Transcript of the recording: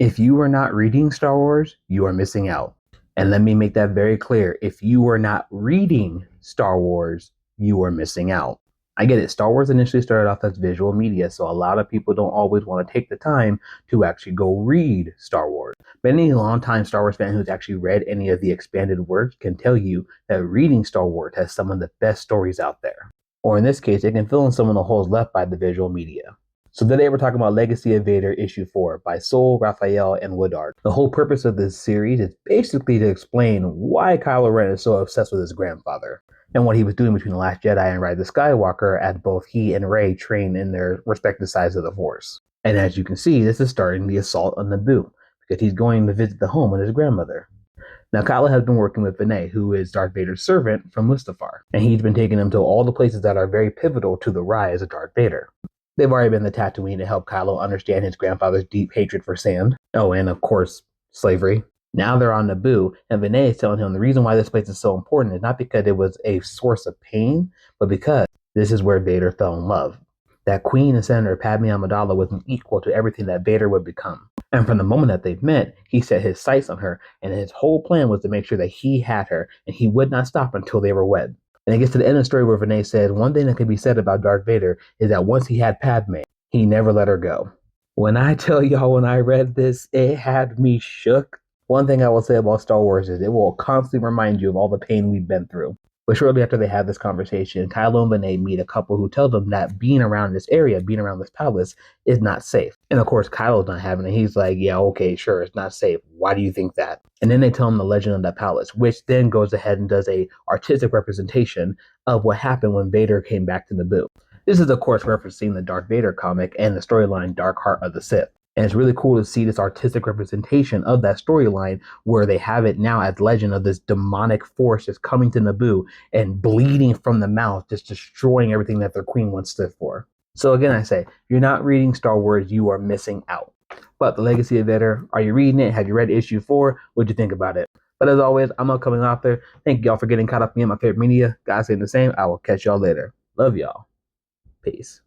If you are not reading Star Wars, you are missing out. And let me make that very clear. If you are not reading Star Wars, you are missing out. I get it. Star Wars initially started off as visual media, so a lot of people don't always want to take the time to actually go read Star Wars. But any longtime Star Wars fan who's actually read any of the expanded works can tell you that reading Star Wars has some of the best stories out there. Or in this case, it can fill in some of the holes left by the visual media. So today we're talking about Legacy of Vader issue 4 by Soule, Raphael, and Woodard. The whole purpose of this series is basically to explain why Kylo Ren is so obsessed with his grandfather and what he was doing between The Last Jedi and Rise of Skywalker as both he and Rey train in their respective sides of the Force. And as you can see, this is starting the assault on Naboo because he's going to visit the home of his grandmother. Now, Kylo has been working with Vinay, who is Darth Vader's servant from Mustafar, and he's been taking him to all the places that are very pivotal to the rise of Darth Vader. They've already been to Tatooine to help Kylo understand his grandfather's deep hatred for sand. Oh, and of course, slavery. Now they're on Naboo, and Vinay is telling him the reason why this place is so important is not because it was a source of pain, but because this is where Vader fell in love. That Queen and Senator Padme Amidala was an equal to everything that Vader would become. And from the moment that they've met, he set his sights on her, and his whole plan was to make sure that he had her, and he would not stop until they were wed. And it gets to the end of the story where Vinay said, one thing that can be said about Darth Vader is that once he had Padme, he never let her go. When I tell y'all, when I read this, it had me shook. One thing I will say about Star Wars is it will constantly remind you of all the pain we've been through. But shortly after they have this conversation, Kylo and Vinay meet a couple who tell them that being around this area, being around this palace, is not safe. And of course, Kylo's not having it. He's like, yeah, okay, sure, it's not safe. Why do you think that? And then they tell him the legend of that palace, which then goes ahead and does a artistic representation of what happened when Vader came back to Naboo. This is, of course, referencing the Darth Vader comic and the storyline Dark Heart of the Sith. And it's really cool to see this artistic representation of that storyline where they have it now as legend of this demonic force just coming to Naboo and bleeding from the mouth, just destroying everything that their queen once stood for. So again, I say, if you're not reading Star Wars, you are missing out. But The Legacy of Vader, are you reading it? Have you read issue 4? What'd you think about it? But as always, I'm an upcoming author. Thank y'all for getting caught up in my favorite media. Guys saying the same. I will catch y'all later. Love y'all. Peace.